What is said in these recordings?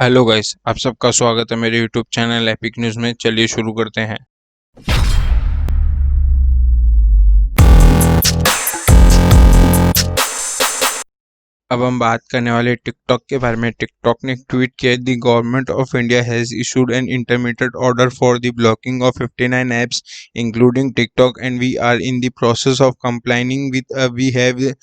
Hello guys, आप सबका स्वागत है मेरे यूट्यूब चैनल एपिक न्यूज़ में। चलिए शुरू करते हैं। अब हम बात करने वाले टिकटॉक के बारे में। टिकटॉक ने एक ट्वीट किया, the government of India has issued an intermediate order for the blocking of 59 apps including TikTok and we are in the process of complying with we have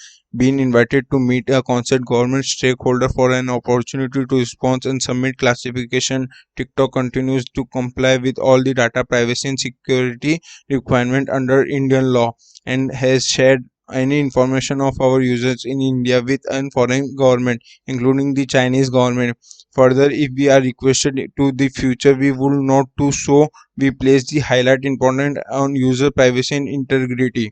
been invited to meet a concert government stakeholder for an opportunity to respond and submit classification. TikTok continues to comply with all the data privacy and security requirement under Indian law and has shared any information of our users in India with a foreign government, including the Chinese government. Further, if we are requested to the future, we will not do so. We place the highlight important on user privacy and integrity.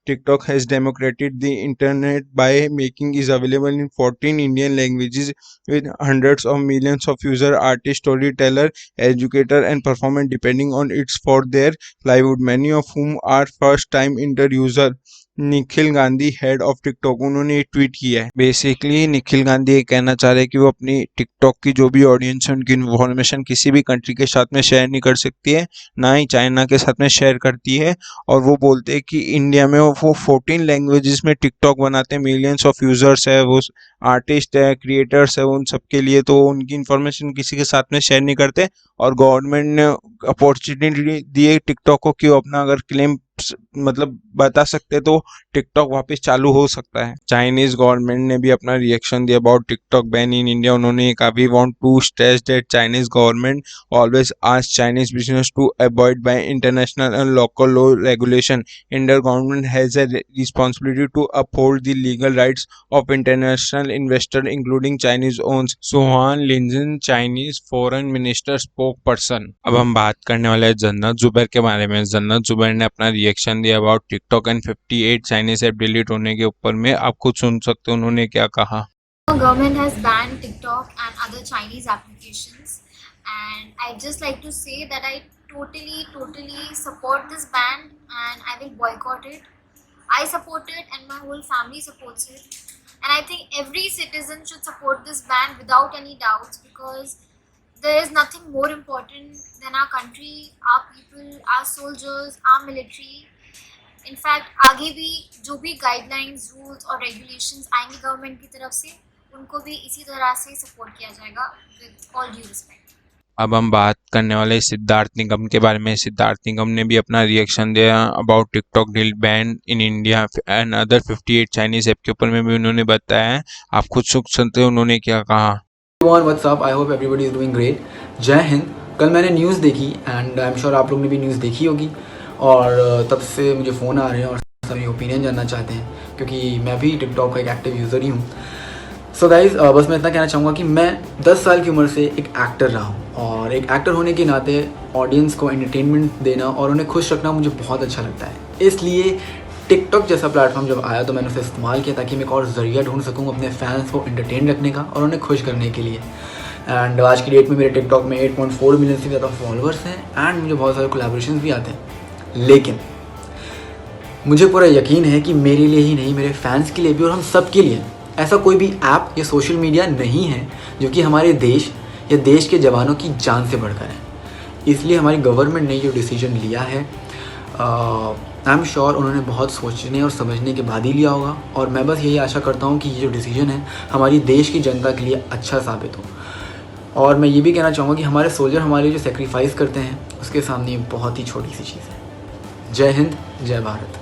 TikTok has democratized the internet by making it available in 14 Indian languages with hundreds of millions of users, artists, storyteller, educator and performer depending on it for their livelihood, many of whom are first time inter user. Nikhil Gandhi head of TikTok, उन्होंने एक tweet किया है। Basically Nikhil Gandhi ये कहना चाह रहे हैं कि वो अपनी टिकटॉक की जो भी ऑडियंस है उनकी इन्फॉर्मेशन किसी भी कंट्री के साथ में शेयर नहीं कर सकती है, ना ही चाइना के साथ में शेयर करती है। और वो बोलते हैं कि इंडिया में वो 14 लैंग्वेजेस में टिकटॉक बनाते हैं, मिलियंस ऑफ यूजर्स है, वो आर्टिस्ट है, क्रिएटर्स है, उन सब के लिए तो उनकी इन्फॉर्मेशन किसी के साथ में शेयर नहीं करते। और गवर्नमेंट ने अपॉर्चुनिटी दी है टिकटॉक को कि वो अपना अगर क्लेम मतलब बता सकते तो टिकटॉक वापस चालू हो सकता है। चाइनीज गवर्नमेंट ने भी अपना रिएक्शन दिया about TikTok ban in India. उन्होंने कहा, we want to stress that Chinese government always ask Chinese business to avoid by international and local law regulation. Indian government has a responsibility to uphold the legal rights of international investor including Chinese ones. सुहान Lijian, Chinese foreign minister spokesperson. अब हम बात करने वाले हैं जन्नत जुबैर के बारे में। जन्नत जुबैर ने अपना रिएक्शन दिया about TikTok and 58 Chinese app delete होने के ऊपर में। आप खुद सुन सकते हो उन्होंने क्या कहा। Government has banned TikTok and other Chinese applications, and I just like to say that I totally support this ban and I will boycott it. I support it and my whole family supports it, and I think every citizen should support this ban without any doubts, because there is nothing more important than our country, our people, our soldiers, our military. In fact आगे भी जो भी guidelines, rules और regulations आएंगे government की तरफ से, उनको भी इसी तरह से सपोर्ट किया जाएगा विद ऑल ड्यू रिस्पेक्ट। अब हम बात करने वाले सिद्धार्थ निगम के बारे में। सिद्धार्थ निगम ने भी अपना रिएक्शन दिया about TikTok deal ban in India and other 58 Chinese app के ऊपर में भी उन्होंने बताया है। आप खुद सुन सकते हो उन्होंने क्या कहा। What's up, I hope everybody is doing great. जय हिंद। कल मैंने न्यूज़ देखी एंड आई एम श्योर आप लोग ने भी न्यूज़ देखी होगी, और तब से मुझे फ़ोन आ रहे हैं और सभी ओपिनियन जानना चाहते हैं, क्योंकि मैं भी टिकटॉक का एक एक्टिव यूज़र ही हूँ। सो गाइज, बस मैं इतना कहना चाहूँगा कि मैं 10 साल की उम्र से एक एक्टर रहा हूँ, और एक एक्टर होने के नाते ऑडियंस को एंटरटेनमेंट देना और उन्हें खुश रखना मुझे बहुत अच्छा लगता है। इसलिए टिकटॉक जैसा प्लेटफॉर्म जब आया तो मैंने उसे इस्तेमाल किया ताकि मैं एक और ज़रिया ढूंढ सकूँ अपने फैंस को एंटरटेन रखने का और उन्हें खुश करने के लिए। एंड आज की डेट में मेरे टिकटॉक में 8.4 मिलियन से ज़्यादा फॉलोअर्स हैं एंड मुझे बहुत सारे कोलैबोरेशंस भी आते हैं। लेकिन मुझे पूरा यकीन है कि मेरे लिए ही नहीं, मेरे फैंस के लिए भी और हम सब के लिए ऐसा कोई भी ऐप या सोशल मीडिया नहीं है जो कि हमारे देश या देश के जवानों की जान से बढ़कर है। इसलिए हमारी गवर्नमेंट ने जो डिसीजन लिया है, आई एम श्योर उन्होंने बहुत सोचने और समझने के बाद ही लिया होगा, और मैं बस यही आशा करता हूँ कि ये जो डिसीजन है हमारी देश की जनता के लिए अच्छा साबित हो। और मैं ये भी कहना चाहूँगा कि हमारे सोल्जर हमारे लिए जो सेक्रीफाइस करते हैं उसके सामने ये बहुत ही छोटी सी चीज़ है। जय हिंद, जय भारत।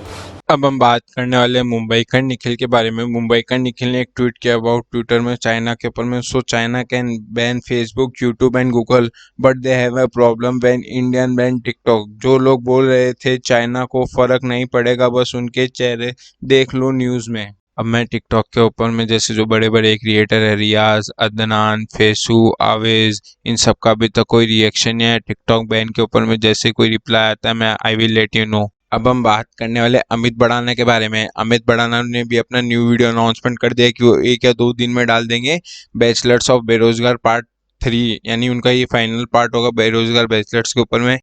अब हम बात करने वाले हैं मुंबई का निखिल के बारे में। मुंबई का निखिल ने एक ट्वीट किया अबाउट ट्विटर में चाइना के ऊपर में। So China can ban Facebook, YouTube and Google but they have a problem when Indian ban TikTok. जो लोग बोल रहे थे चाइना को फर्क नहीं पड़ेगा, बस उनके चेहरे देख लो न्यूज़ में। अब मैं टिकटॉक के ऊपर में जैसे जो बड़े बड़े क्रिएटर है, रियाज, अदनान, फेसू, आवेज, इन सब का अभी तक कोई रिएक्शन या टिकटॉक बैन के ऊपर में जैसे कोई रिप्लाई आता है मैं I will let you know. अब हम बात करने वाले अमित भड़ाना के बारे में। अमित भड़ाना ने भी अपना न्यू वीडियो अनाउंसमेंट कर दिया कि वो 1 या 2 दिन में डाल देंगे बैचलर्स ऑफ बेरोजगार पार्ट 3, यानी उनका ये फाइनल पार्ट होगा बेरोजगार बैचलर्स के ऊपर में।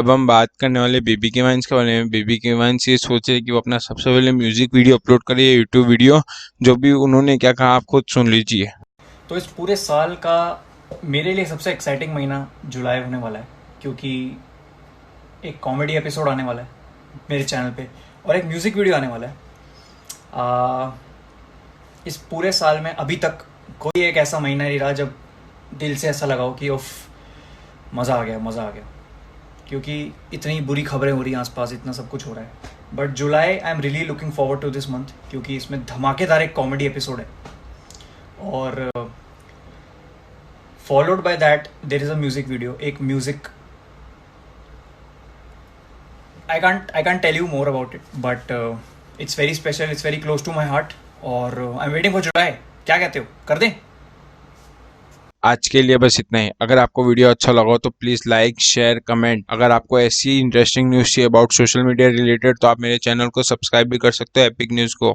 अब हम बात करने वाले बेबी के वाइन्स के बारे में। बेबी के वाइन्स ये सोच रहे कि वो अपना सबसे पहले म्यूजिक वीडियो अपलोड करे, यूट्यूब वीडियो। जो भी उन्होंने क्या कहा आप खुद सुन लीजिए। तो इस पूरे साल का मेरे लिए सबसे एक्साइटिंग महीना जुलाई होने वाला है, क्योंकि एक कॉमेडी एपिसोड आने वाला है मेरे चैनल पे और एक म्यूज़िक वीडियो आने वाला है। इस पूरे साल में अभी तक कोई एक ऐसा महीना नहीं रहा जब दिल से ऐसा लगा हो कि उफ मज़ा आ गया, क्योंकि इतनी बुरी खबरें हो रही हैं आसपास, इतना सब कुछ हो रहा है। But July I am really looking forward to this month, क्योंकि इसमें धमाकेदार एक कॉमेडी एपिसोड है और followed by that there is a music video, एक music I can't tell you more about it, but it's very special, it's very close to my heart और I'm waiting for July। क्या कहते हो, कर दें? आज के लिए बस इतना ही। अगर आपको वीडियो अच्छा लगा हो तो प्लीज़ लाइक, शेयर, कमेंट। अगर आपको ऐसी इंटरेस्टिंग न्यूज़ चाहिए अबाउट सोशल मीडिया रिलेटेड तो आप मेरे चैनल को सब्सक्राइब भी कर सकते हो, एपिक न्यूज़ को।